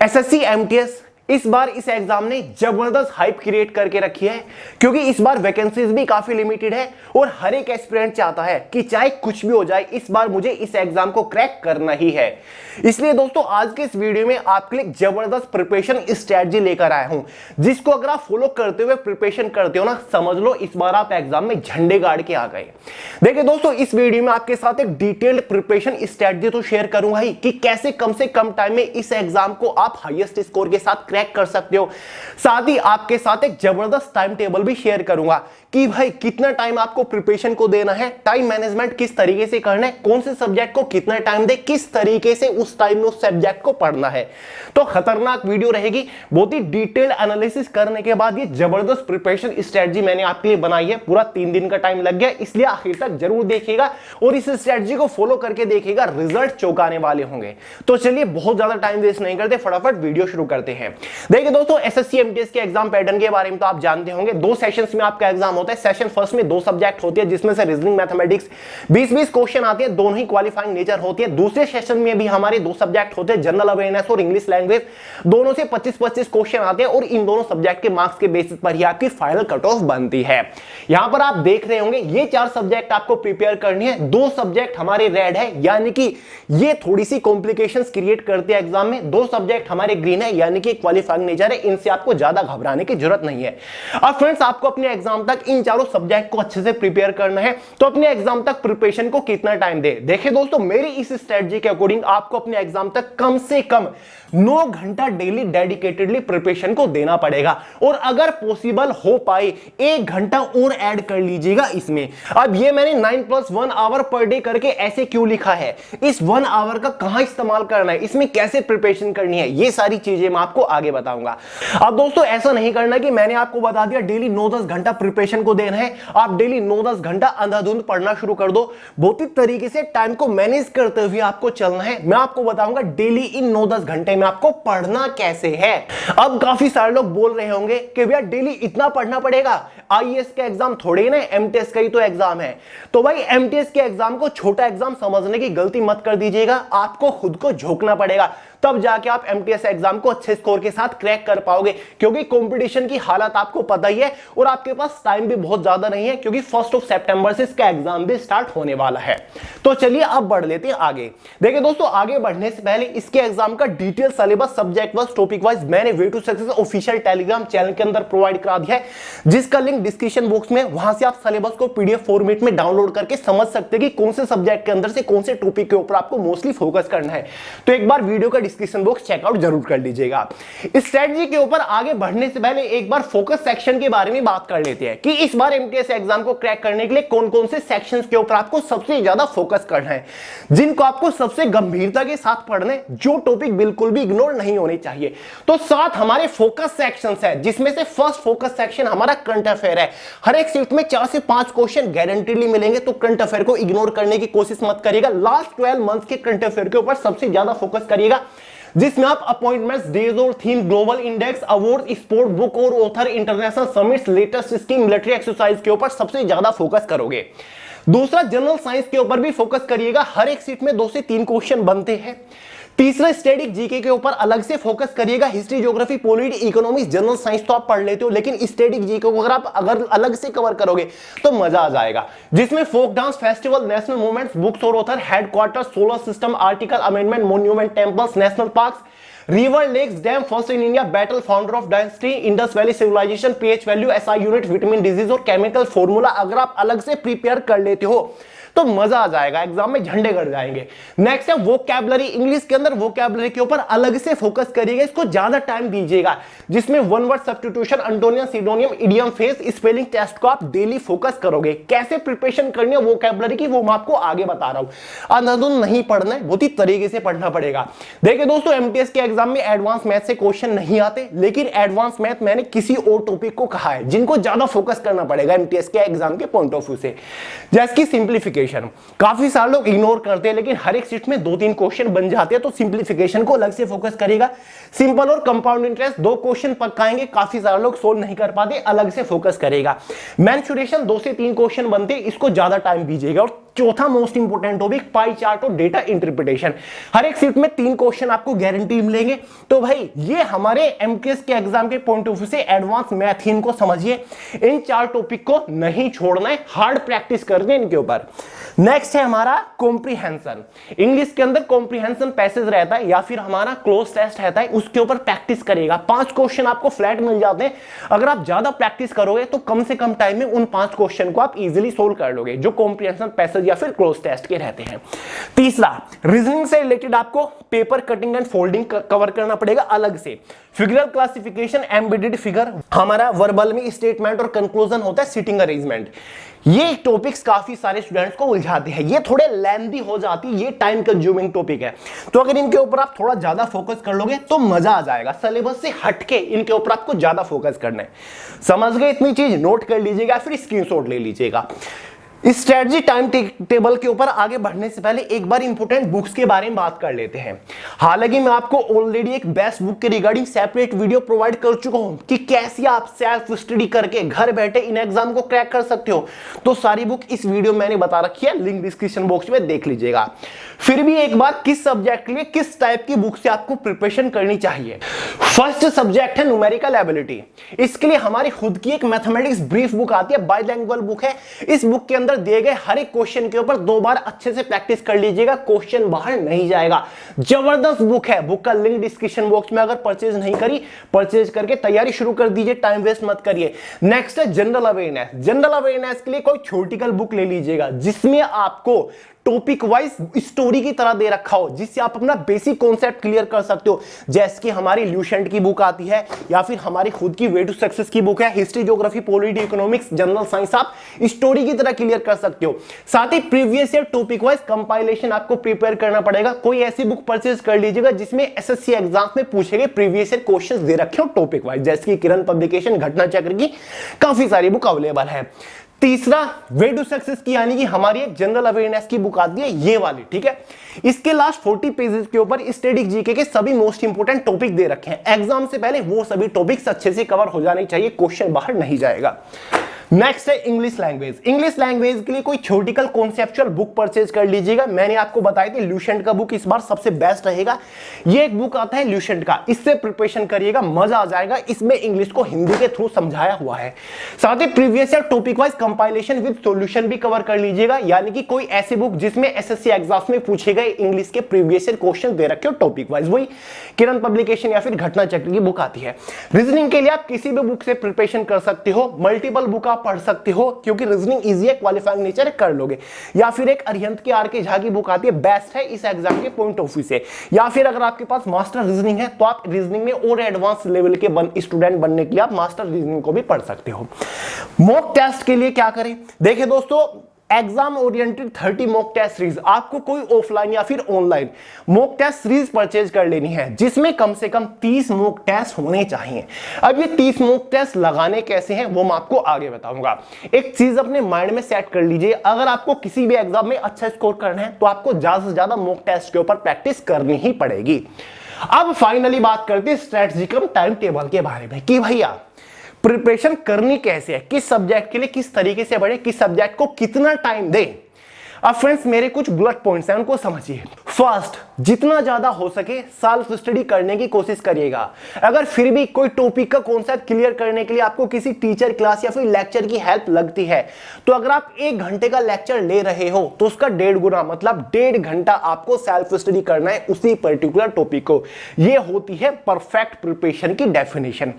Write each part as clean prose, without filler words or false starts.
SSC MTS इस बार इस exam ने जबरदस्त हाइप क्रिएट करके रखी है, क्योंकि इस बार वैकेंसीज भी काफी लिमिटेड है और हर एक एस्पिरेंट चाहता है कि चाहे कुछ भी हो जाए इस बार मुझे इस एग्जाम को क्रैक करना ही है। इसलिए दोस्तों आज के इस वीडियो में आपके लिए जबरदस्त प्रिपरेशन स्ट्रेटजी लेकर आया हूं, जिसको अगर आप फॉलो करते हुए प्रिपरेशन करते हो ना, समझ लो इस बार आप एग्जाम में झंडे गाड़ के आ गए। देखिए दोस्तों, इस वीडियो में आपके साथ एक डिटेल्ड प्रिपरेशन स्ट्रेटजी तो शेयर करूंगा ही कि कैसे कम से कम टाइम में इस एग्जाम को आप हाईएस्ट स्कोर के साथ क्रैक कर सकते हो। साथ ही आपके साथ एक जबरदस्त टाइम टेबल भी शेयर करूंगा कि भाई कितना टाइम आपको प्रिपरेशन को देना है, टाइम मैनेजमेंट किस तरीके से करना है, कौन से सब्जेक्ट को कितना टाइम दे, किस तरीके से उस टाइम में उस सब्जेक्ट को पढ़ना है। तो खतरनाक वीडियो रहेगी। बहुत ही डिटेल एनालिसिस करने के बाद ये जबरदस्त प्रिपरेशन स्ट्रेटजी मैंने आपके लिए बनाई है। पूरा 3 दिन का टाइम लग गया, इसलिए आखिर तक जरूर देखिएगा और इस स्ट्रेटजी को फॉलो करके देखिएगा, रिजल्ट चौंकाने वाले होंगे। तो चलिए बहुत ज्यादा टाइम वेस्ट नहीं करते, फटाफट वीडियो शुरू करते हैं। देखिए दोस्तों, एसएससी एमटीएस के एग्जाम पैटर्न के बारे में तो आप जानते होंगे। 2 सेशंस में आपका एग्जाम होता है। सेशन फर्स्ट में 2 सब्जेक्ट होते हैं, जिसमें से रीजनिंग मैथमेटिक्स 20-20 क्वेश्चन आते हैं, दोनों ही क्वालिफाइंग नेचर होती है। दूसरे सेशन में भी हमारे 2 सब्जेक्ट होते हैं, जनरल अवेयरनेस और इंग्लिश लैंग्वेज, दोनों से 25-25 क्वेश्चन आते हैं और इन दोनों सब्जेक्ट के मार्क्स के बेसिस पर ही आपकी फाइनल कट ऑफ बनती है। यहां पर आप देख रहे होंगे ये 4 सब्जेक्ट आपको प्रिपेयर करनी है। 2 सब्जेक्ट हमारे रेड है, यानी कि ये थोड़ी सी कॉम्प्लिकेशंस क्रिएट करते हैं एग्जाम में। 2 सब्जेक्ट हमारे ग्रीन है, यानी कि क्वालिफाइंग नेचर है, इनसे आपको ज्यादा घबराने की जरूरत नहीं है। अब फ्रेंड्स, आपको अपने एग्जाम तक इन चारों सब्जेक्ट को अच्छे से प्रिपेयर करना है, तो अपने एग्जाम तक प्रिपरेशन को कितना टाइम दे। देखिए दोस्तों, मेरी इस स्ट्रेटजी के अकॉर्डिंग आपको अपने एग्जाम तक कम से कम 9 घंटा डेली डेडिकेटेडली प्रिपरेशन को देना पड़ेगा और अगर पॉसिबल हो पाए 1 घंटा और ऐड कर लीजिएगा इसमें। अब ये मैंने 9+1 आवर पर डे करके ऐसे क्यों लिखा है, इस 1 आवर का कहां इस्तेमाल करना है, इसमें कैसे प्रिपरेशन करनी है, ये सारी चीजें मैं आपको आगे बताऊंगा। अब दोस्तों, ऐसा नहीं करना कि मैंने आपको बता दिया डेली 9-10 घंटा प्रिपरेशन को देना है, आप डेली 9-10 घंटा अंधाधुंध पढ़ना शुरू कर दो। बहुत ही तरीके से टाइम को मैनेज करते हुए आपको चलना है। मैं आपको बताऊंगा डेली इन 9-10 घंटे में आपको पढ़ना कैसे है। अब काफी सारे लोग बोल रहे होंगे कि भैया डेली इतना पढ़ना पड़ेगा, आईएएस का एग्जाम थोड़े ना, एमटीएस का ही तो एग्जाम है। तो भाई एमटीएस के एग्जाम को छोटा एग्जाम समझने की गलती मत कर दीजिएगा, आपको खुद को झोंकना पड़ेगा, तब जाके आप एमटीएस एग्जाम को अच्छे स्कोर के साथ क्रैक कर पाओगे। क्योंकि कंपटीशन की हालत आपको पता ही है और आपके पास टाइम भी बहुत ज्यादा नहीं है, क्योंकि 1 सितंबर से इसका एग्जाम भी स्टार्ट होने वाला है। तो चलिए अब बढ़ लेते हैं आगे। देखिए दोस्तों, आगे बढ़ने से पहले इसके एग्जाम का detail syllabus subject wise topic wise मैंने way to success official Telegram channel के अंदर प्रोवाइड करा दिया है, जिसका लिंक डिस्क्रिप्शन बॉक्स में। वहां से आप सिलेबस को पीडीएफ फॉर्मेट में डाउनलोड करके समझ सकते हैं कि कौन से सब्जेक्ट के अंदर से कौन से टॉपिक के ऊपर आपको मोस्टली फोकस करना है। तो एक बार वीडियो का डिस्क्रिप्शन बॉक्स चेकआउट जरूर कर लीजिएगा। इस स्ट्रेटजी के ऊपर आगे बढ़ने से पहले एक बार फोकस सेक्शन के बारे में बात कर लेते हैं कि इस बार एमटीएस एग्जाम को क्रैक करने के लिए कौन कौन से सेक्शंस के ऊपर आपको सबसे ज्यादा फोकस करना है, जिनको आपको सबसे गंभीरता के साथ पढ़ना है, जो टॉपिक बिल्कुल भी इग्नोर नहीं होने चाहिए। तो 7 हमारे फोकस सेक्शंस है, जिसमें से फर्स्ट फोकस सेक्शन हमारा करंट अफेयर है। हर एक शिफ्ट में 4 से 5 क्वेश्चन गारंटीडली मिलेंगे, तो करंट अफेयर को इग्नोर करने की कोशिश मत करिएगा। लास्ट 12 मंथ्स के करंट अफेयर के ऊपर सबसे ज्यादा फोकस करिएगा, जिसमें आप अपॉइंटमेंट्स, डेज और theme, global index, award, sport, book और author, international summits, latest scheme, military exercise के ऊपर सबसे ज्यादा फोकस करोगे। दूसरा, जनरल साइंस के ऊपर भी फोकस करिएगा। हर एक सीट में 2 से 3 क्वेश्चन बनते हैं। तीसरा, स्टैटिक जीके के ऊपर अलग से फोकस करिएगा। History, geography, polity, economics, general science तो आप पढ़ लेते हो, लेकिन स्टैटिक जीके को अगर अलग से कवर करोगे तो मजा आ जाएगा, जिसमें folk dance, festival, national movements, books और author, headquarter, solar system, article amendment, monument, temples, national parks, river, lakes, dam, first in India, battle, founder of dynasty, Indus valley civilization, pH value, SI unit, vitamin, disease और chemical formula अगर आप अलग से prepare कर लेते हो तो मजा आ जाएगा, एग्जाम में झंडे गड़ जाएंगे। नेक्स्ट है वोकैबुलरी। इंग्लिश के अंदर वोकैबुलरी के ऊपर अलग से फोकस करिएगा, इसको ज्यादा टाइम दीजिएगा, जिसमें one word substitution, antonym, synonym, idiom, phrase, spelling test को आप डेली फोकस करोगे। कैसे प्रिपरेशन करनी है वोकैबुलरी की वो मैं आपको आगे बता रहा हूं। अंधाधुंध नहीं पढ़ना है, बहुत ही तरीके से पढ़ना पड़ेगा। देखिए दोस्तों, एमटीएस के एग्जाम में एडवांस मैथ से क्वेश्चन नहीं आते, लेकिन एडवांस मैथ मैंने किसी और टॉपिक को कहा है जिनको ज्यादा फोकस करना पड़ेगा एमटीएस के एग्जाम के पॉइंट ऑफ व्यू से, जैसे कि सिंप्लीफिकेशन। काफी सारे लोग इग्नोर करते हैं, लेकिन हर एक सीट में 2-3 क्वेश्चन बन जाते हैं, तो सिंप्लीफिकेशन को अलग से फोकस करेगा। सिंपल और कंपाउंड इंटरेस्ट 2 क्वेश्चन पक्काएंगे, काफी सारे लोग सोल्व नहीं कर पाते, अलग से फोकस करेगा। मेंसुरेशन 2 से 3 क्वेश्चन बनते हैं, इसको ज्यादा टाइम दीजिएगा। और चौथा most important topic pie chart और डेटा इंटरप्रिटेशन। हर एक सीट में 3 क्वेश्चन आपको गारंटी मिलेंगे। तो भाई ये हमारे एमटीएस के एग्जाम के पॉइंट ऑफ व्यू से एडवांस मैथ, इनको समझिए, इन 4 टॉपिक को नहीं छोड़ना है, हार्ड प्रैक्टिस करनी है इनके ऊपर। नेक्स्ट है हमारा कॉम्प्रिहेंशन। इंग्लिश के अंदर कॉम्प्रिहेंशन पैसेज रहता है या फिर हमारा क्लोज टेस्ट रहता है, उसके ऊपर प्रैक्टिस करेगा। 5 क्वेश्चन आपको फ्लैट मिल जाते हैं। अगर आप ज्यादा प्रैक्टिस करोगे तो कम से कम टाइम में उन 5 क्वेश्चन को आप इजीली सोल्व कर लोगे जो कॉम्प्रिहेंशन पैसेज या फिर क्लोज टेस्ट के रहते हैं। तीसरा, रीजनिंग से रिलेटेड आपको paper cutting and folding cover करना पड़ेगा अलग से। फिगरल क्लासिफिकेशन, एम्बेडेड फिगर, हमारा वर्बल में स्टेटमेंट और कंक्लूजन होता है सिटिंग अरेंजमेंट। ये टॉपिक्स काफी सारे स्टूडेंट्स को उलझाते हैं, ये थोड़े लेंथी हो जाती है, ये टाइम कंज्यूमिंग टॉपिक है। तो अगर इनके ऊपर आप थोड़ा ज्यादा फोकस कर लोगे तो मजा आ जाएगा। सिलेबस से हटके इनके ऊपर आपको ज्यादा फोकस करना है। समझ गए? इतनी चीज नोट कर लीजिएगा, फिर स्क्रीनशॉट ले लीजिएगा। स्ट्रेटजी टाइम टेबल के ऊपर आगे बढ़ने से पहले एक बार इंपोर्टेंट बुक्स के बारे में बात कर लेते हैं। हालांकि मैं आपको ऑलरेडी एक बेस्ट बुक के रिगार्डिंग सेपरेट वीडियो प्रोवाइड कर चुका हूं कि कैसे आप सेल्फ स्टडी करके घर बैठे इन एग्जाम को क्रैक कर सकते हो। तो सारी बुक इस वीडियो में मैंने बता रखी है, लिंक डिस्क्रिप्शन बॉक्स में देख लीजिएगा। फिर भी एक बार किस सब्जेक्ट के लिए किस टाइप की बुक से आपको प्रिपरेशन करनी चाहिए। फर्स्ट सब्जेक्ट है न्यूमेरिकल एबिलिटी। इसके लिए हमारी खुद की एक मैथमेटिक्स ब्रीफ बुक आती है, बाइलिंगुअल बुक है। इस बुक के अंदर दिए गए हर एक क्वेश्चन के ऊपर 2 बार अच्छे से प्रैक्टिस कर लीजिएगा, क्वेश्चन बाहर नहीं जाएगा। जबरदस्त बुक है। बुक का लिंक डिस्क्रिप्शन बॉक्स में, अगर परचेज नहीं करी, परचेज करके तैयारी शुरू कर दीजिए, टाइम वेस्ट मत करिए। नेक्स्ट है जनरल अवेयरनेस। जनरल अवेयरनेस के लिए कोई थ्योरेटिकल बुक ले लीजिएगा जिसमें आपको टॉपिक वाइज स्टोरी की तरह दे रखा हो, जिससे आप अपना बेसिक कॉन्सेप्ट क्लियर कर सकते हो। जैसे कि हमारी ल्यूसेंट की बुक आती है या फिर हमारी खुद की वे टू सक्सेस की बुक है, history, geography, polity, economics, general science, आप स्टोरी की तरह क्लियर कर सकते हो। साथ ही previous year topic wise compilation आपको प्रिपेयर करना पड़ेगा। कोई ऐसी बुक परचेज कर लीजिएगा जिसमें एसएससी एग्जाम में पूछे गए प्रीवियस ईयर क्वेश्चंस दे रखे हो टॉपिक वाइज, जैसे कि किरण पब्लिकेशन, घटना चक्र की काफी सारी बुक अवेलेबल है। तीसरा, वे टू सक्सेस की यानी कि हमारी एक जनरल अवेयरनेस की बुक आती है, ये वाली, ठीक है। इसके लास्ट 40 पेजेस के ऊपर स्टैटिक जीके के सभी मोस्ट इंपोर्टेंट टॉपिक दे रखे हैं। एग्जाम से पहले वो सभी टॉपिक्स अच्छे से कवर हो जाने चाहिए, क्वेश्चन बाहर नहीं जाएगा। नेक्स्ट है इंग्लिश लैंग्वेज। इंग्लिश लैंग्वेज के लिए कोई थ्योरेटिकल कॉन्सेप्चुअल बुक परचेज कर लीजिएगा। मैंने आपको बताई थी ल्यूसेंट का बुक इस बार सबसे बेस्ट रहेगा। ये एक बुक आता है ल्यूसेंट का, इससे प्रिपरेशन करिएगा, मजा आ जाएगा। इसमें इंग्लिश को हिंदी के थ्रू समझाया हुआ है। साथ ही previous year topic wise compilation with solution भी कवर कर लीजिएगा, यानी कि कोई ऐसी बुक जिसमें एसएससी एग्जाम में पूछे गए इंग्लिश के प्रीवियस ईयर क्वेश्चन दे रखे हो टॉपिक वाइज, वही किरण पब्लिकेशन या फिर घटना चक्र की बुक आती है। रीजनिंग के लिए आप किसी भी बुक से प्रिपरेशन कर सकते हो, मल्टीपल बुक आप पढ़ सकते हो क्योंकि रीजनिंग इजी है, क्वालिफाइंग नेचर कर लोगे। या फिर एक अरिहंत के आर के झा की बुक आती है, बेस्ट है इस एग्जाम के पॉइंट ऑफ व्यू से। या फिर अगर आपके पास मास्टर रीजनिंग है तो आप रीजनिंग में और एडवांस लेवल के स्टूडेंट बनने के लिए आप मास्टर रीजनिंग को भी पढ़ सकते हो। मॉक टेस्ट के लिए क्या करें? देखिए दोस्तों, exam oriented 30 mock test series आपको कोई ऑफलाइन या फिर online mock test series purchase कर लेनी है, जिसमें कम से कम 30 मॉक टेस्ट होने चाहिए। अब ये 30 मॉक टेस्ट लगाने कैसे हैं वो मैं आपको आगे बताऊंगा। एक चीज अपने माइंड में सेट कर लीजिए, अगर आपको किसी भी एग्जाम में अच्छा स्कोर करना है तो आपको ज्यादा से ज्यादा मॉक टेस्ट के ऊपर प्रैक्टिस करनी ही पड़ेगी। अब फाइनली बात करते हैं स्ट्रेटजिकल टाइम टेबल के बारे में कि भैया प्रिपरेशन करनी कैसे है, किस सब्जेक्ट के लिए किस तरीके से बढ़े, किस सब्जेक्ट को कितना टाइम दे। अब फ्रेंड्स मेरे कुछ बुलेट पॉइंट्स हैं, उनको समझिए। फर्स्ट, जितना ज्यादा हो सके सेल्फ स्टडी करने की कोशिश करिएगा। अगर फिर भी कोई टॉपिक का कॉन्सेप्ट क्लियर करने के लिए आपको किसी टीचर, क्लास या फिर लेक्चर की हेल्प लगती है तो अगर आप 1 घंटे का लेक्चर ले रहे हो तो उसका 1.5 गुना मतलब 1.5 घंटा आपको सेल्फ स्टडी करना है उसी पर्टिकुलर टॉपिक को। यह होती है परफेक्ट प्रिपरेशन की डेफिनेशन।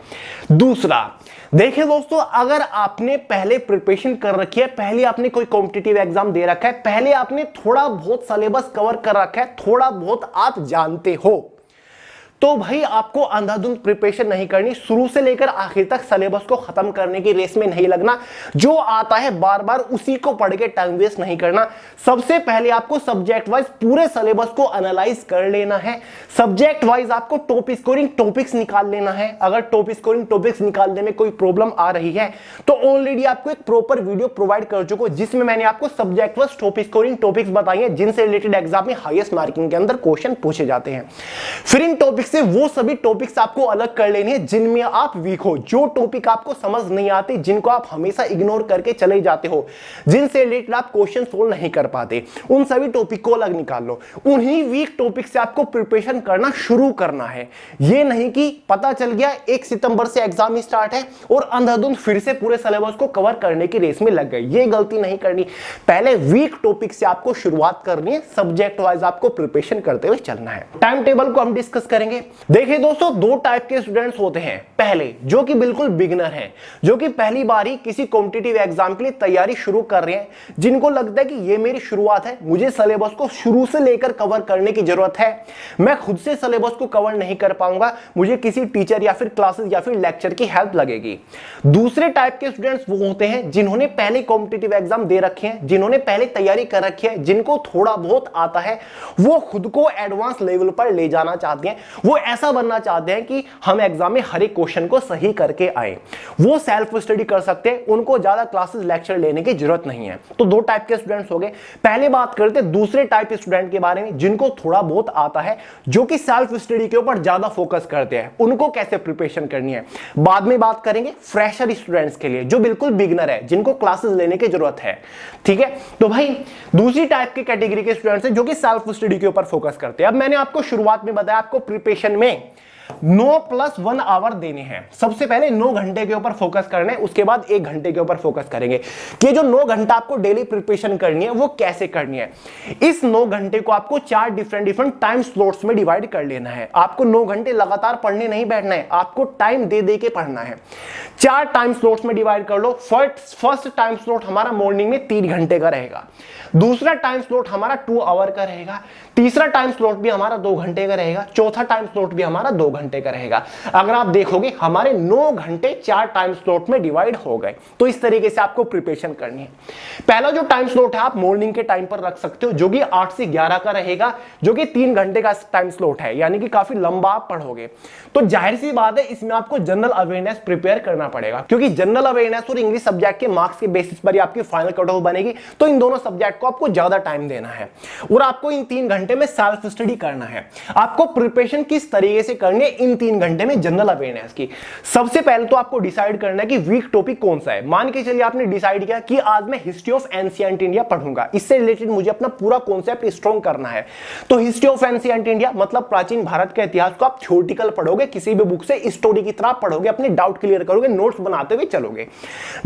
दूसरा, देखिए दोस्तों, अगर आपने पहले प्रिपरेशन कर रखी है, पहले आपने कोई कॉम्पिटिटिव एग्जाम दे रखा है, पहले आपने थोड़ा बहुत सिलेबस कवर कर रखा है, थोड़ा बहुत आप जानते हो, तो भाई आपको अंधाधुंध प्रिपरेशन नहीं करनी। शुरू से लेकर आखिर तक सिलेबस को खत्म करने की रेस में नहीं लगना। जो आता है बार बार उसी को पढ़ के टाइम वेस्ट नहीं करना। सबसे पहले आपको सब्जेक्ट वाइज पूरे सिलेबस को एनालाइज कर लेना है। सब्जेक्ट वाइज आपको टॉप स्कोरिंग टॉपिक्स निकाल लेना है। अगर टॉप स्कोरिंग टॉपिक्स निकालने में कोई प्रॉब्लम आ रही है तो ऑलरेडी आपको एक प्रॉपर वीडियो प्रोवाइड कर चुका हूं जिसमें मैंने आपको subject wise top scoring topics बताई हैं जिनसे रिलेटेड एग्जाम में हाईएस्ट मार्किंग के अंदर क्वेश्चन पूछे जाते हैं। फिर इन टॉपिक्स से वो सभी टॉपिक्स आपको अलग कर लेने हैं जिनमें आप वीक हो, जो टॉपिक आपको समझ नहीं आते, जिनको आप हमेशा इग्नोर करके चले जाते हो, जिनसे रिलेटेड आप क्वेश्चन सोल्व नहीं कर पाते, उन सभी टॉपिक को अलग निकाल लो। उन्हीं वीक टॉपिक से आपको प्रिपरेशन करना शुरू करना है। ये नहीं कि पता चल गया 1 सितंबर से एग्जाम स्टार्ट है और अंधाधुंध फिर से पूरे सिलेबस को कवर करने की रेस में लग गए। ये गलती नहीं करनी। पहले वीक टॉपिक से आपको शुरुआत करनी है, सब्जेक्ट वाइज आपको प्रिपरेशन करते हुए चलना है। टाइम टेबल को हम डिस्कस करेंगे। देखिए दोस्तों, दो टाइप के स्टूडेंट्स होते हैं। पहले जो कि बिल्कुल बिगिनर हैं, जो कि पहली बार ही किसी कॉम्पिटिटिव एग्जाम के लिए तैयारी शुरू कर रहे हैं, जिनको लगता है कि ये मेरी शुरुआत है, मुझे सिलेबस को शुरू से लेकर कवर करने की जरूरत है, मैं खुद से सिलेबस को कवर नहीं कर पाऊंगा, मुझे किसी टीचर या फिर क्लासेस या फिर लेक्चर की हेल्प लगेगी। दूसरे टाइप के स्टूडेंट्स वो होते हैं जिन्होंने पहले कॉम्पिटिटिव एग्जाम दे रखे हैं, जिन्होंने पहले तैयारी कर रखी है, जिनको थोड़ा बहुत आता है, वो खुद को एडवांस लेवल पर ले जाना चाहते हैं। वो ऐसा बनना चाहते हैं कि हम एग्जाम में हर एक क्वेश्चन को सही करके आए। वो सेल्फ स्टडी कर सकते हैं, उनको ज्यादा क्लासेस लेक्चर लेने की जरूरत नहीं है। तो दो टाइप के स्टूडेंट्स हो गए। पहले बात करते हैं दूसरे टाइप स्टूडेंट के बारे में, जिनको थोड़ा बहुत आता है, जो कि सेल्फ स्टडी के ऊपर ज्यादा फोकस करते हैं, उनको कैसे प्रिपरेशन करनी है। बाद में बात करेंगे फ्रेशर स्टूडेंट्स के लिए, जो बिल्कुल बिगिनर है, जिनको क्लासेस लेने की जरूरत है। ठीक है, तो भाई दूसरी टाइप की कैटेगरी के स्टूडेंट्स हैं जो कि सेल्फ स्टडी के ऊपर फोकस करते हैं। अब मैंने आपको शुरुआत में बताया, आपको प्रिपरेशन में 9+1 आवर देने हैं। सबसे पहले 9 घंटे के ऊपर फोकस करना है, उसके बाद 1 घंटे के ऊपर फोकस करेंगे कि जो 9 घंटा आपको डेली प्रिपरेशन करनी है वो कैसे करनी है। इस 9 घंटे को आपको 4 डिफरेंट टाइम स्लॉट्स में डिवाइड कर लेना है। आपको 9 घंटे लगातार पढ़ने नहीं बैठना है, आपको टाइम दे दे के पढ़ना है। 4 टाइम स्लॉट्स में डिवाइड कर लो। फर्स्ट टाइम स्लॉट हमारा मॉर्निंग में 3 घंटे का रहेगा, दूसरा टाइम स्लॉट हमारा 2 आवर का रहेगा, तीसरा टाइम स्लॉट भी हमारा 2 घंटे का रहेगा, चौथा टाइम स्लॉट भी हमारा 2 घंटे का रहेगा। अगर आप देखोगे हमारे 9 घंटे 4 टाइम स्लॉट में डिवाइड हो गए। तो इस तरीके से आपको प्रिपरेशन करनी है। पहला जो टाइम स्लॉट है आप मॉर्निंग के टाइम पर रख सकते हो, जो कि 8 से 11 का रहेगा, जो कि 3 घंटे का टाइम स्लॉट है, यानी कि काफी लंबा आप पढ़ोगे। तो जाहिर सी बात है, इसमें आपको जनरल अवेयरनेस प्रिपेयर करना पड़ेगा, क्योंकि जनरल अवेयरनेस और इंग्लिश सब्जेक्ट के मार्क्स के बेसिस पर ही आपकी फाइनल कट ऑफ बनेगी। तो इन दोनों सब्जेक्ट को आपको ज्यादा टाइम देना है और आपको इन 3 घंटे में सेल्फ स्टडी करना है। आपको प्रिपरेशन किस तरीके से करनी है इन 3 घंटे में जनरल अवेयरनेस की। सबसे पहले तो आपको डिसाइड करना है कि वीक टॉपिक कौन सा है। मान के चलिए आपने डिसाइड किया कि आज मैं हिस्ट्री ऑफ एंशिएंट इंडिया पढ़ूंगा, इससे रिलेटेड मुझे अपना पूरा कॉन्सेप्ट स्ट्रॉन्ग करना है। तो हिस्ट्री ऑफ एंशिएंट इंडिया मतलब प्राचीन भारत के इतिहास को आप थ्योरेटिकल पढ़ोगे, किसी भी बुक से स्टोरी की तरह पढ़ोगे, अपने डाउट क्लियर करोगे, नोट्स बनाते हुए चलोगे।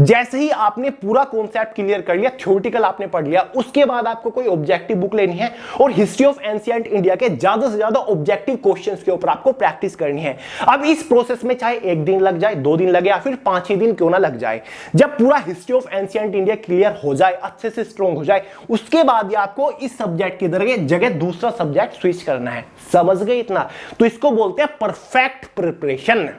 जैसे ही आपने पूरा कॉन्सेप्ट क्लियर कर लिया, थ्योरेटिकल आपने पढ़ लिया, उसके बाद आपको कोई ऑब्जेक्टिव बुक लेनी है और हिस्ट्री ऑफ एंशिएंट इंडिया के ज्यादा से ज्यादा ऑब्जेक्टिव क्वेश्चंस के ऊपर आपको प्रैक्टिस करनी है। अब इस प्रोसेस में चाहे 1 दिन लग जाए, 2 दिन लगे या फिर 5-6 दिन क्यों ना लग जाए, जब पूरा history of ancient India clear हो जाए, अच्छे से स्ट्रॉन्ग हो जाए, उसके बाद आपको इस सब्जेक्ट की जगह दूसरा सब्जेक्ट स्विच करना है। समझ गए इतना? तो इसको बोलते हैं परफेक्ट प्रिपरेशन।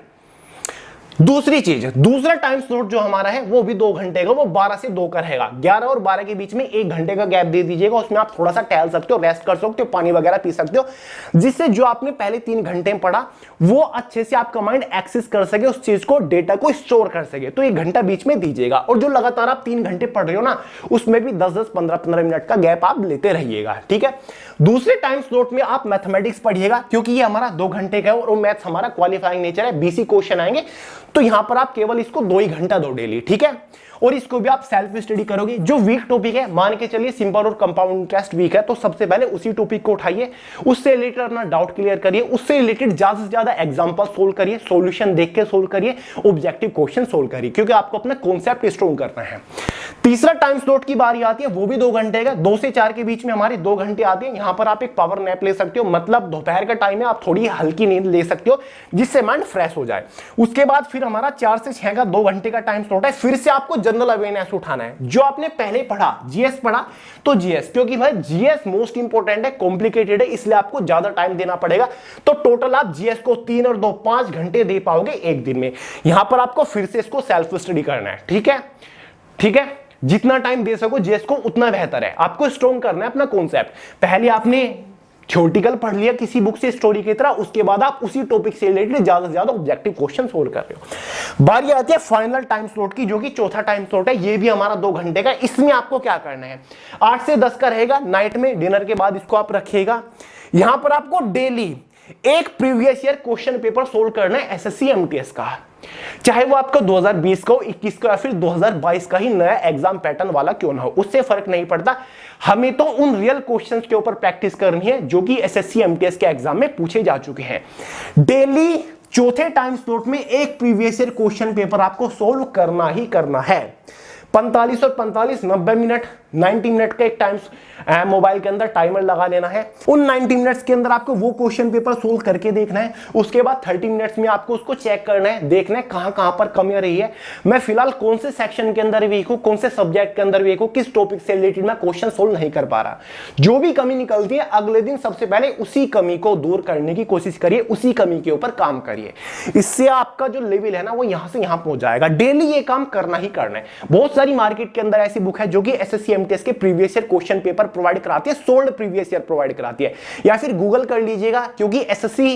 दूसरी चीज, दूसरा टाइम स्लॉट जो हमारा है वो भी 2 घंटे का, वो 12 से 2 का रहेगा। 11 और 12 के बीच में 1 घंटे का गैप दे दीजिएगा, उसमें आप थोड़ा सा टहल सकते हो, रेस्ट कर सकते हो, पानी वगैरह पी सकते हो, जिससे जो आपने पहले 3 घंटे में पढ़ा वो अच्छे से आपका माइंड एक्सेस कर सके, उस चीज को, डेटा को स्टोर कर सके। तो 1 घंटा बीच में दीजिएगा। और जो लगातार आप 3 घंटे पढ़ रहे हो ना, उसमें भी 10-10, 15-15 मिनट का गैप आप लेते रहिएगा। ठीक है, दूसरे टाइम स्लॉट में आप मैथमेटिक्स पढ़िएगा, क्योंकि ये हमारा 2 घंटे का है और मैथ्स हमारा क्वालिफाइंग नेचर है, BC क्वेश्चन आएंगे, तो यहां पर आप केवल इसको 2 ही घंटा दो डेली। ठीक है, और इसको भी आप सेल्फ स्टडी करोगे। जो वीक टॉपिक है, मान के चलिए सिंपल और कंपाउंड इंटरेस्ट वीक है, तो सबसे पहले उसी टॉपिक को उठाइए, उससे रिलेटेड अपना डाउट क्लियर करिए, उससे रिलेटेड ज्यादा से ज्यादा एग्जांपल सोल्व करिए, सॉल्यूशन देख के सोल्व करिए, ऑब्जेक्टिव क्वेश्चन सोल्व करिए, क्योंकि आपको अपना कॉन्सेप्ट स्ट्रॉन्ग करना है। तीसरा टाइम स्लॉट की बारी आती है, वो भी 2 घंटे का। 2 से 4 के बीच में हमारे 2 घंटे आते हैं। यहां पर आप एक पावर नैप ले सकते हो, मतलब दोपहर का टाइम है, आप थोड़ी हल्की नींद ले सकते हो, जिससे माइंड फ्रेश हो जाए। उसके बाद फिर हमारा 4 से 6 का 2 घंटे का टाइम स्लॉट है। फिर से आपको जनरल अवेयरनेस उठाना है। जो आपने पहले पढ़ा, जीएस पढ़ा, तो जीएस, क्योंकि भाई जीएस मोस्ट इंपोर्टेंट है, कॉम्प्लिकेटेड है, इसलिए आपको ज्यादा टाइम देना पड़ेगा। तो टोटल आप जीएस को 3 और 2 5 घंटे दे पाओगे 1 दिन में। यहां पर आपको फिर से इसको सेल्फ स्टडी करना है। ठीक है, ठीक है, जितना टाइम दे सको जीएस को उतना बेहतर है। आपको स्ट्रॉन्ग करना है अपना कॉन्सेप्ट। पहले आपने थ्योरेटिकल पढ़ लिया किसी बुक से स्टोरी की तरह, उसके बाद आप उसी टॉपिक से रिलेटेड ज्यादा से ज्यादा ऑब्जेक्टिव क्वेश्चन सोल्व कर रहे हो। बारी आती है फाइनल टाइम स्लॉट की, जो कि चौथा टाइम स्लॉट है। ये भी हमारा 2 घंटे का। इसमें आपको क्या करना है, 8 से 10 का रहेगा, नाइट में डिनर के बाद इसको आप रखिएगा। यहां पर आपको डेली एक previous year question paper solve करना है एसएससी एमटीएस का, चाहे वो आपका 2020 का हो, 21 का या फिर 2022 का ही नया एग्जाम पैटर्न वाला क्यों ना हो, उससे फर्क नहीं पड़ता। हमें तो उन रियल क्वेश्चंस के ऊपर प्रैक्टिस करनी है जो कि एसएससी एमटीएस के एग्जाम में पूछे जा चुके हैं। डेली चौथे टाइम स्लॉट में एक प्रीवियस ईयर क्वेश्चन पेपर आपको सोल्व करना ही करना है। 45 और 45 90 मिनट 90 मिनट का एक टाइम मोबाइल के अंदर टाइमर लगा लेना है। उन 90 मिनट्स के अंदर आपको वो क्वेश्चन पेपर सोल्व करके देखना है। उसके बाद 30 मिनट्स में आपको उसको चेक करना है, देखना है कहां कहां पर कमी रही है, मैं फिलहाल कौन से सेक्शन के अंदर वीक हूं, कौन से सब्जेक्ट के अंदर वीक हूं, किस टॉपिक से रिलेटेड मैं क्वेश्चन सोल्व नहीं कर पा रहा। जो भी कमी निकलती है अगले दिन सबसे पहले उसी कमी को दूर करने की कोशिश करिए, उसी कमी के ऊपर काम करिए। इससे आपका जो लेवल है ना वो यहां से यहां पहुंच जाएगा। डेली ये काम करना ही करना है। बहुत सारी मार्केट के अंदर ऐसी बुक है जो कि एसएससी एमटीएस के previous year question paper provide कराती है, सोल्ड प्रीवियस ईयर प्रोवाइड कराती है, या फिर गूगल कर लीजिएगा क्योंकि एसएससी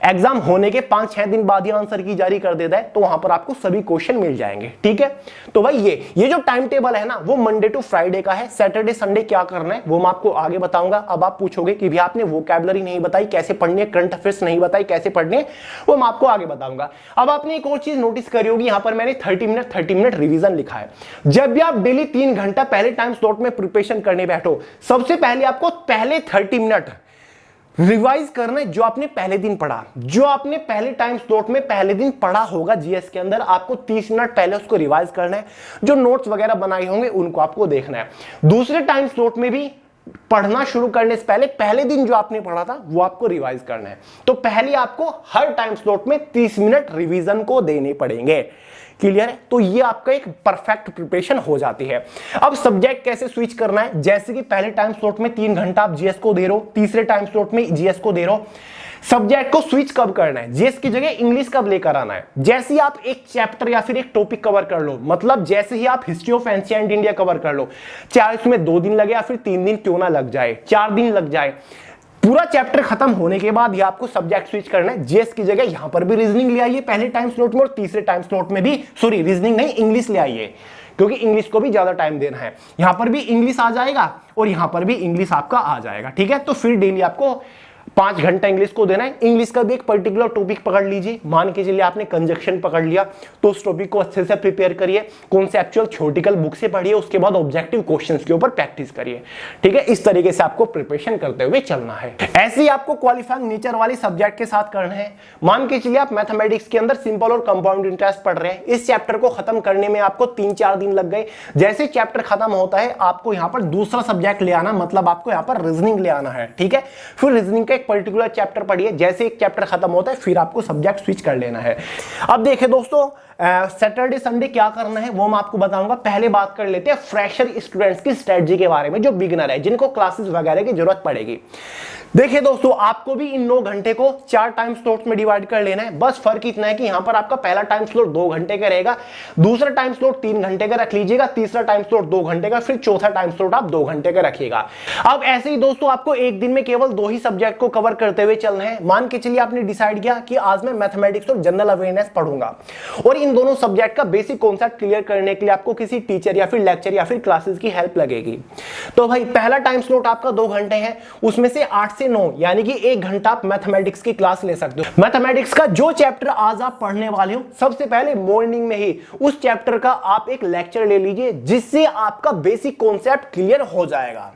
एग्जाम होने के 5-6 दिन बाद ही आंसर की जारी कर देता है, तो वहां पर आपको सभी क्वेश्चन मिल जाएंगे। ठीक है, तो भाई ये जो टाइम टेबल है ना वो मंडे टू फ्राइडे का है। सैटरडे संडे क्या करना है वो मैं आपको आगे बताऊंगा। अब आप पूछोगे कि भी आपने वोकैबुलरी नहीं बताई, कैसे पढ़नी है, करंट अफेयर्स नहीं बताई कैसे पढ़नी है, वो मैं आपको आगे बताऊंगा। अब आपने एक और चीज नोटिस करी होगी, यहां पर मैंने 30 मिनट रिवीजन लिखा है। जब भी आप डेली 3 घंटा पहले टाइम स्लॉट में प्रिपरेशन करने बैठो, सबसे पहले आपको पहले 30 मिनट रिवाइज करना है जो आपने पहले दिन पढ़ा, जो आपने पहले टाइम स्लॉट में पहले दिन पढ़ा होगा जीएस के अंदर, आपको 30 मिनट पहले उसको रिवाइज करना है। जो नोट्स वगैरह बनाए होंगे उनको आपको देखना है। दूसरे टाइम स्लॉट में भी पढ़ना शुरू करने से पहले पहले दिन जो आपने पढ़ा था वो आपको रिवाइज करना है। तो पहले आपको हर टाइम स्लॉट में 30 मिनट रिवीजन को देने पड़ेंगे। क्लियर है? तो ये आपका एक परफेक्ट प्रिपरेशन हो जाती है। अब सब्जेक्ट कैसे स्विच करना है, जैसे कि पहले टाइम स्लॉट में 3 घंटा आप जीएस को दे रहे हो, तीसरे टाइम स्लॉट में जीएस को दे रहे हो। सब्जेक्ट को स्विच कब करना है, जीएस की जगह इंग्लिश कब लेकर आना है। जैसे ही आप एक चैप्टर या फिर एक टॉपिक कवर कर लो, मतलब जैसे ही आप history of ancient India cover कर लो, चाहे उसमें 2 दिन लगे या फिर 3 दिन क्यों ना लग जाए, 4 दिन लग जाए, पूरा चैप्टर खत्म होने के बाद ये आपको सब्जेक्ट स्विच करना है। जीएस की जगह यहां पर भी रीजनिंग ले आइए पहले टाइम स्लॉट में, और तीसरे टाइम स्लॉट में भी रीजनिंग नहीं इंग्लिश ले आइए, क्योंकि इंग्लिश को भी ज्यादा टाइम देना है। यहां पर भी इंग्लिश आ जाएगा और यहां पर भी इंग्लिश आपका आ जाएगा। ठीक है, तो फिर डेली आपको 5 घंटा इंग्लिश को देना है। इंग्लिश का भी एक पर्टिकुलर टॉपिक पकड़ लीजिए। मान के चलिए आपने कंजक्शन पकड़ लिया, तो उस टॉपिक को अच्छे से प्रिपेयर करिए, कौन से एक्चुअल थ्योरेटिकल बुक से पढ़िए, उसके बाद ऑब्जेक्टिव क्वेश्चंस के ऊपर प्रैक्टिस करिए। ठीक है, इस तरीके से आपको प्रिपरेशन करते हुए चलना है। ऐसे ही आपको क्वालिफाइंग नेचर वाली सब्जेक्ट के साथ करना है। मान के चलिए आप मैथमेटिक्स के अंदर सिंपल और कंपाउंड इंटरेस्ट पढ़ रहे हैं, इस चैप्टर को खत्म करने में आपको 3-4 दिन लग गए। जैसे चैप्टर खत्म होता है आपको यहाँ पर दूसरा सब्जेक्ट ले आना, मतलब आपको यहाँ पर रीजनिंग ले आना है। ठीक है, फिर रीजनिंग का एक पर्टिकुलर चैप्टर पढ़िए, जैसे एक चैप्टर खत्म होता है फिर आपको सब्जेक्ट स्विच कर लेना है। अब देखिए दोस्तों, सैटरडे संडे क्या करना है वो मैं आपको बताऊंगा। पहले बात कर लेते हैं फ्रेशर स्टूडेंट्स की स्ट्रेटजी के बारे में, जो बिगिनर है, जिनको क्लासेस वगैरह की जरूरत पड़ेगी। देखिए दोस्तों, आपको भी इन 9 घंटे को 4 टाइम स्लॉट में डिवाइड कर लेना है। बस फर्क इतना है कि यहां पर आपका पहला टाइम स्लॉट 2 घंटे का रहेगा, दूसरा टाइम स्लॉट 3 घंटे का रख लीजिएगा, तीसरा टाइम स्लॉट 2 घंटे का, फिर चौथा टाइम स्लॉट आप 2 घंटे का रखिएगा। अब ऐसे ही दोस्तों आपको एक दिन में केवल 2 ही सब्जेक्ट को कवर करते हुए चलना है। मान के चलिए आपने डिसाइड किया कि आज मैं मैथमेटिक्स और जनरल अवेयरनेस पढ़ूंगा, और इन दोनों सब्जेक्ट का बेसिक कॉन्सेप्ट क्लियर करने के लिए आपको किसी टीचर या फिर लेक्चर या फिर क्लासेस की हेल्प लगेगी। तो भाई पहला टाइम स्लॉट आपका 2 घंटे है, उसमें से 8 से 9 यानी कि 1 घंटा आप मैथमेटिक्स की क्लास ले सकते हो। मैथमेटिक्स का जो चैप्टर आज आप पढ़ने वाले हो, सबसे पहले मॉर्निंग में ही उस चैप्टर का आप एक लेक्चर ले लीजिए, जिससे आपका बेसिक कॉन्सेप्ट क्लियर हो जाएगा।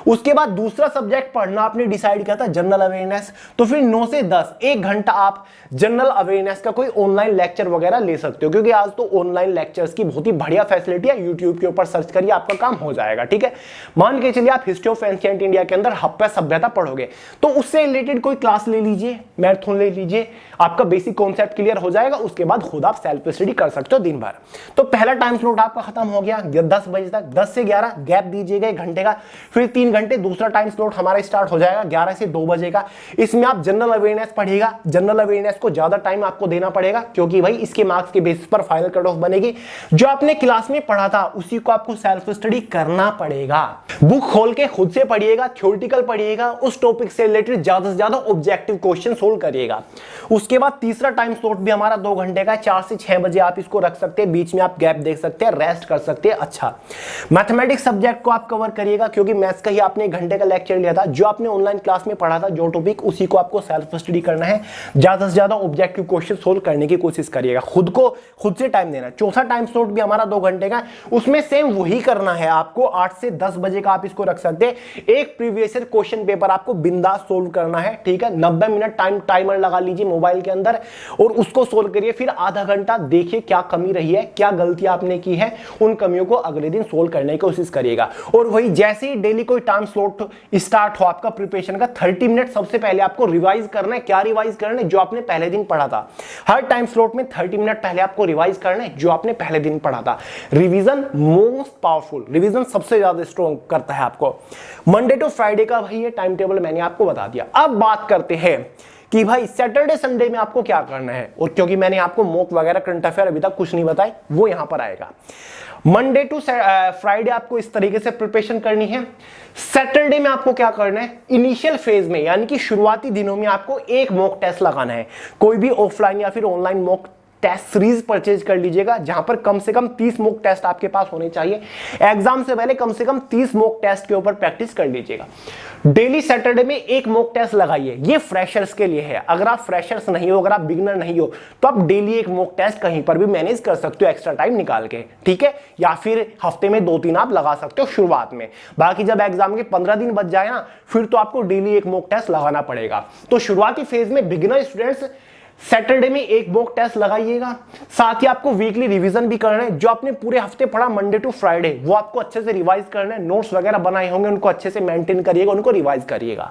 उसके बाद दूसरा सब्जेक्ट पढ़ना आपने डिसाइड किया था जनरल अवेयरनेस, तो फिर 9 से 10 1 घंटा आप जनरल अवेयरनेस का कोई ऑनलाइन लेक्चर वगैरह ले सकते हो, क्योंकि आज तो ऑनलाइन लेक्चर्स की बहुत ही बढ़िया फैसिलिटी है। यूट्यूब के ऊपर सर्च करिए, आपका काम हो जाएगा। ठीक है, मान के चलिए आप हिस्ट्री ऑफ एंशिएंट इंडिया के अंदर हड़प्पा सभ्यता पढ़ोगे, तो उससे रिलेटेड कोई क्लास ले लीजिए, मैराथन ले लीजिए, आपका बेसिक कॉन्सेप्ट क्लियर हो जाएगा। उसके बाद खुद आप सेल्फ स्टडी कर सकते हो दिन भर। तो पहला टाइम स्लॉट आपका खत्म हो गया 10 बजे तक, 10 से 11 गैप दीजिएगा 1 घंटे का, फिर 3 घंटे दूसरा टाइम स्लॉट हमारा स्टार्ट हो जाएगा 11 से 2 बजे का। इसमें आप जनरल अवेयरनेस पढ़िएगा। जनरल अवेयरनेस को ज्यादा टाइम आपको देना पड़ेगा, क्योंकि भाई इसके मार्क्स के बेसिस पर फाइनल कट ऑफ बनेगी। जो आपने क्लास में पढ़ा था उसी को आपको सेल्फ स्टडी करना पड़ेगा। बुक खोल के खुद से पढ़िएगा, थ्योरेटिकल पढ़िएगा, उस टॉपिक से रिलेटेड ज्यादा से ज्यादा ऑब्जेक्टिव क्वेश्चन सोल्व करिएगा। उसके बाद तीसरा टाइम स्लॉट भी हमारा 2 घंटे का, 4 से 6 बजे आप इसको रख सकते हैं, बीच में आप गैप देख सकते हैं, रेस्ट कर सकते हैं। अच्छा, मैथमेटिक्स सब्जेक्ट को आप कवर करिएगा, क्योंकि मैथ्स का ही आपने 1 घंटे का लेक्चर लिया था, जो आपने ऑनलाइन क्लास में पढ़ा था जो टॉपिक, उसी को आपको सेल्फ स्टडी करना है। ज्यादा से ज्यादा ऑब्जेक्टिव क्वेश्चन सोल्व करने की कोशिश करिएगा, खुद से टाइम देना। चौथा टाइम स्लॉट भी हमारा 2 घंटे का, उसमें सेम वही करना है आपको। 8 से 10 बजे का आप इसको रख सकते हैं। एक प्रीवियस ईयर क्वेश्चन पेपर आपको बिंदास सोल्व करना है, ठीक है। 90 मिनट टाइमर लगा लीजिए मोबाइल के अंदर और उसको सोल्व करिए। फिर आधा घंटा देखिए क्या कमी रही है, क्या गलती आपने की है, उन कमियों को अगले दिन सोल्व करने की कोशिश करिएगा। और वही जैसे ही डेली कोई टाइम स्लॉट स्टार्ट हो आपका प्रिपरेशन का, 30 मिनट सबसे पहले आपको रिवाइज करना है। क्या रिवाइज करना है? जो आपने पहले दिन पढ़ा था। हर टाइम स्लॉट में 30 मिनट पहले आपको रिवाइज करना है जो आपने पहले दिन पढ़ा था। रिवीजन मोस्ट पावरफुल, रिवीजन सबसे ज्यादा स्ट्रॉन्ग करता है आपको। मंडे टू फ्राइडे का भाई ये टाइम टेबल मैंने आपको बता दिया। अब बात करते हैं कि भाई सैटरडे संडे में आपको क्या करना है, और क्योंकि मैंने आपको मॉक वगैरह करंट अफेयर अभी तक कुछ नहीं बताए, वो यहां पर आएगा। मंडे टू फ्राइडे आपको इस तरीके से प्रिपरेशन करनी है। सैटरडे में आपको क्या करना है, इनिशियल फेज में यानी कि शुरुआती दिनों में आपको एक मॉक टेस्ट लगाना है। कोई भी ऑफलाइन या फिर online mock test series purchase कर लीजिएगा, जहां पर कम से कम 30 मॉक टेस्ट आपके पास होने चाहिए। एग्जाम से पहले कम से कम 30 मॉक टेस्ट के ऊपर प्रैक्टिस कर लीजिएगा। डेली सैटरडे में एक मॉक टेस्ट लगाइए। ये फ्रेशर्स के लिए है। अगर आप फ्रेशर्स नहीं हो, अगर आप बिगिनर नहीं हो, तो आप डेली एक मॉक टेस्ट कहीं पर भी मैनेज कर सकते हो एक्स्ट्रा टाइम निकाल के, ठीक है। या फिर हफ्ते में 2-3 आप लगा सकते हो शुरुआत में। बाकी जब एग्जाम के 15 दिन बच जाए ना, फिर तो आपको डेली एक मॉक टेस्ट लगाना पड़ेगा। तो शुरुआती फेज में बिगिनर स्टूडेंट्स सैटरडे में एक मॉक टेस्ट लगाइएगा। साथ ही आपको वीकली रिवीजन भी करना है। जो आपने पूरे हफ्ते पढ़ा मंडे टू फ्राइडे, वो आपको अच्छे से रिवाइज करना है। नोट्स वगैरह बनाए होंगे, उनको अच्छे से मेंटेन करिएगा, उनको रिवाइज करिएगा।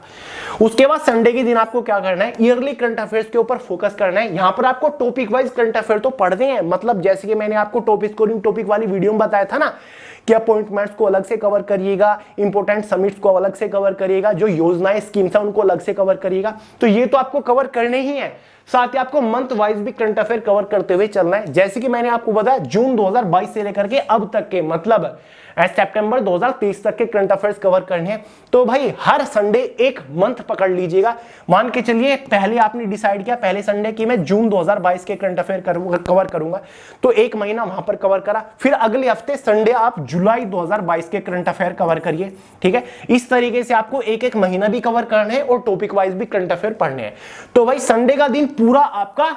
उसके बाद संडे के दिन आपको क्या करना है, ईयरली करंट अफेयर्स के ऊपर फोकस करना है। यहां पर आपको टॉपिक वाइज करंट अफेयर तो पढ़ने हैं, मतलब जैसे कि मैंने आपको टॉपिक स्कोरिंग टॉपिक वाली वीडियो में बताया था ना, कि अपॉइंटमेंट्स को अलग से कवर करिएगा, इंपॉर्टेंट समिट्स को अलग से कवर करिएगा, जो योजनाएं स्कीम्स हैं उनको अलग से कवर करिएगा। तो ये तो आपको कवर करने ही है। साथ ही आपको मंथ वाइज भी करंट अफेयर कवर करते हुए चलना है। जैसे कि मैंने आपको बताया जून 2022 से लेकर के अब तक के, मतलब सितंबर 2023 तक के करंट अफेयर्स कवर करने हैं। तो भाई हर संडे एक मंथ पकड़ लीजिएगा। मान के चलिए पहले आपने डिसाइड किया पहले संडे की मैं जून 2022 के करंट अफेयर कवर करूंगा, तो एक महीना वहां पर कवर करा। फिर अगले हफ्ते संडे आप जुलाई 2022 के करंट अफेयर कवर करिए, ठीक है। इस तरीके से आपको एक एक महीना भी कवर करना है और टॉपिक वाइज भी करंट अफेयर पढ़ने हैं। तो भाई संडे का दिन पूरा आपका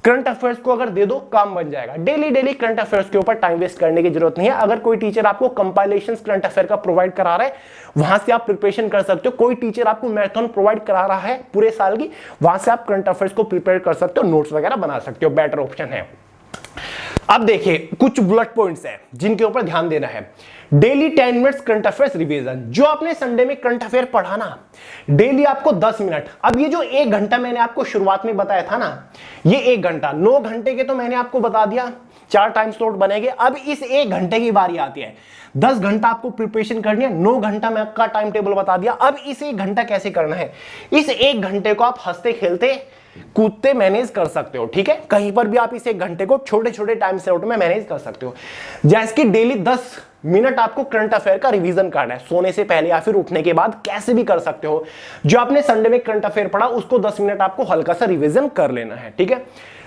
करंट अफेयर्स को अगर दे दो, काम बन जाएगा। डेली करंट अफेयर्स के ऊपर टाइम वेस्ट करने की जरूरत नहीं है। अगर कोई टीचर आपको कंपाइलेशंस करंट अफेयर का प्रोवाइड करा रहा है, वहां से आप प्रिपरेशन कर सकते हो। कोई टीचर आपको मैराथन प्रोवाइड करा रहा है पूरे साल की, वहां से आप करंट अफेयर्स को प्रिपेयर कर सकते हो, नोट्स वगैरह बना सकते हो, बेटर ऑप्शन है। अब देखिए कुछ बुलेट पॉइंट्स हैं जिनके ऊपर ध्यान देना है। Daily 10 minutes current affairs revision. जो आपने संडे में करंट अफेयर पढ़ा ना, डेली आपको 10 मिनट। अब ये जो 1 घंटा मैंने आपको शुरुआत में बताया था ना, ये 1 घंटा, 9 घंटे के तो मैंने आपको बता दिया, 4 टाइम स्लॉट बनेंगे। अब इस 1 घंटे की बारी आती है। 10 घंटा आपको प्रिपरेशन करनी है, 9 घंटा मैं आपका टाइम टेबल बता दिया। अब इस 1 घंटा कैसे करना है, इस 1 घंटे को आप हंसते खेलते कूदते मैनेज कर सकते हो, ठीक है। कहीं पर भी आप इस 1 घंटे को छोटे छोटे टाइम स्लॉट में मैनेज कर सकते हो। जैसे कि डेली 10 मिनट आपको करंट अफेयर का रिवीजन करना है, सोने से पहले या फिर उठने के बाद, कैसे भी कर सकते हो। जो आपने संडे में करंट अफेयर पढ़ा उसको 10 मिनट आपको हल्का सा रिवीजन कर लेना है, ठीक है।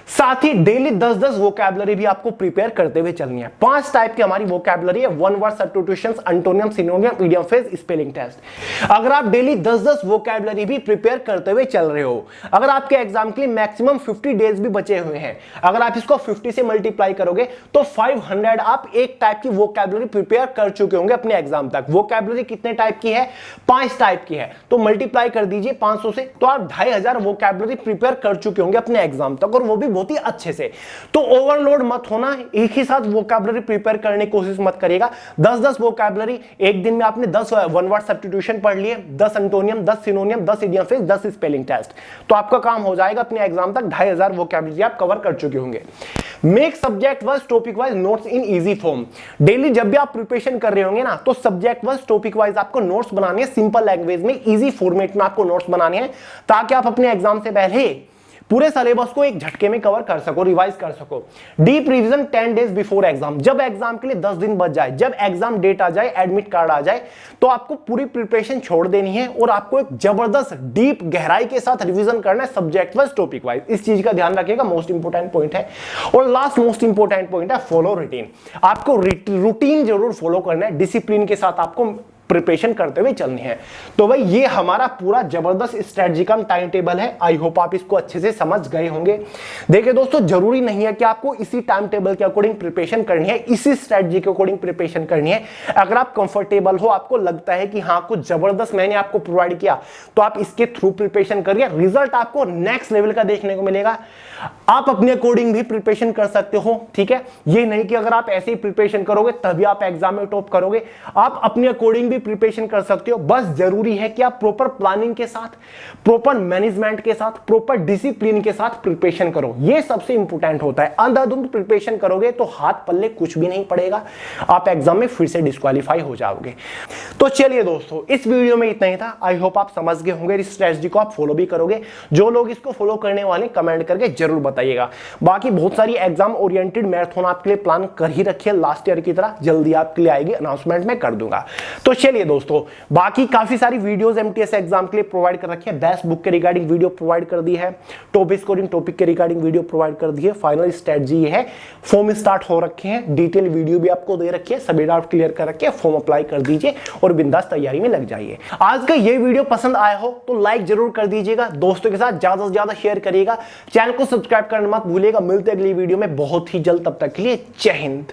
साथ ही डेली 10-10 वोकैबुलरी भी आपको प्रिपेयर करते हुए चलनी है। 5 टाइप की हमारी वोकैबुलरी है, 1 word substitutions, antonym, synonym, idiom phrase, spelling test. अगर आप डेली 10-10 वोकैबुलरी भी प्रिपेयर करते हुए चल रहे हो, अगर आपके एग्जाम के लिए मैक्सिमम 50 डेज भी बचे हुए हैं, अगर आप इसको 50 से मल्टीप्लाई करोगे तो 500 आप एक टाइप की वोकैबुलरी प्रिपेयर कर चुके होंगे अपने एग्जाम तक। वोकैबुलरी कितने टाइप की है, 5 टाइप की है, तो मल्टीप्लाई कर दीजिए 500 से, तो आप 2500 वोकैबुलरी प्रिपेयर कर चुके होंगे अपने एग्जाम तक, और वो भी बहुत ही अच्छे से। तो ओवरलोड मत होना, एक ही साथ वोकैबुलरी प्रिपेयर करने की कोशिश मत करिएगा। 10-10 वोकैबुलरी, एक दिन में आपने 10 वन वर्ड सब्स्टिट्यूशन पढ़ लिए, 10 antonym, 10 synonym, 10 idiom phrase, 10 spelling test, तो आपका काम हो जाएगा अपने एग्जाम तक। 2500 वोकैबुलरी आप कवर कर चुके होंगे। Make subject wise topic wise notes in easy form. Daily जब भी आप प्रिपरेशन कर रहे होंगे ना, तो सब्जेक्ट वाइज टॉपिक वाइज आपको नोट्स बनाने हैं, सिंपल लैंग्वेज में, इजी फॉर्मेट में आपको नोट्स बनाने हैं, ताकि आप अपने एग्जाम से पहले पूरे सिलेबस को एक झटके में कवर कर सको, रिवाइज कर सको। Deep revision 10 days before exam. जब एग्जाम के लिए 10 दिन बच जाए, जब एग्जाम डेट आ जाए, एडमिट कार्ड आ जाए, तो आपको पूरी प्रिपरेशन छोड़ देनी है और आपको एक जबरदस्त डीप गहराई के साथ रिवीजन करना है, सब्जेक्ट वाइज टॉपिक वाइज। इस चीज का ध्यान रखिएगा, मोस्ट इंपोर्टेंट पॉइंट है। और लास्ट मोस्ट इंपोर्टेंट पॉइंट है फॉलो रूटीन। आपको रूटीन जरूर फॉलो करना है, डिसिप्लिन के साथ आपको प्रिपरेशन करते हुए चलनी है। तो भाई ये हमारा पूरा जबरदस्त स्ट्रेटजी का टाइम टेबल है। आई होप आप इसको अच्छे से समझ गए होंगे। देखिए दोस्तों, जरूरी नहीं है कि आपको इसी टाइम टेबल के अकॉर्डिंग प्रिपरेशन करनी है, इसी स्ट्रेटजी के अकॉर्डिंग प्रिपरेशन करनी है। अगर आप कंफर्टेबल हो, आपको लगता है कि हाँ कुछ जबरदस्त मैंने आपको प्रोवाइड किया, तो आप इसके थ्रू प्रिपरेशन करिए, रिजल्ट आपको नेक्स्ट लेवल का देखने को मिलेगा। आप अपने अकॉर्डिंग भी प्रिपरेशन कर सकते हो, ठीक है। ये नहीं कि अगर आप ऐसे ही प्रिपरेशन करोगे तभी आप एग्जाम में टॉप करोगे, आप अपने अकॉर्डिंग भी प्रिपरेशन कर सकते हो। बस जरूरी है कि आप प्रॉपर प्लानिंग के साथ, प्रॉपर मैनेजमेंट के साथ, प्रॉपर डिसिप्लिन के साथ प्रिपरेशन करो। ये सबसे इंपॉर्टेंट होता है। अंधाधुंध प्रिपरेशन करोगे तो हाथ पल्ले कुछ भी नहीं पड़ेगा, आप एग्जाम में फिर से डिस्क्वालीफाई हो जाओगे। तो चलिए दोस्तों, इस वीडियो में इतना ही था। आई होप आप समझ गए होंगे, इस स्ट्रेटजी को आप फॉलो भी करोगे। जो लोग इसको फॉलो करने वाले कमेंट करके जरूर बताइएगा। बाकी बहुत सारी एग्जाम ओरिएंटेड मैराथन आपके लिए प्लान कर ही रखिए, लास्ट ईयर की तरह जल्दी आपके लिए आएगी, अनाउंसमेंट मैं कर दूंगा। तो चलिए दोस्तों, बाकी काफी सारी वीडियोस एमटीएस एग्जाम के लिए प्रोवाइड कर रखी है। बेस्ट बुक के रिगार्डिंग वीडियो प्रोवाइड कर दी है, टॉप स्कोरिंग टॉपिक के रिगार्डिंग वीडियो प्रोवाइड कर दी है, फाइनल स्ट्रेटजी है, फॉर्म स्टार्ट हो रखे हैं, डिटेल वीडियो भी आपको दे रखी है, सभी डाउट क्लियर कर रखे हैं, फॉर्म अप्लाई कर दीजिए और बिंदास तैयारी में लग जाइए। आज का ये वीडियो पसंद आया हो तो लाइक जरूर कर दीजिएगा, दोस्तों के साथ ज्यादा से ज्यादा शेयर करिएगा, चैनल को सब्सक्राइब करना मत भूलिएगा। मिलते अगली वीडियो में बहुत ही जल्द, तब तक के लिए जय हिंद।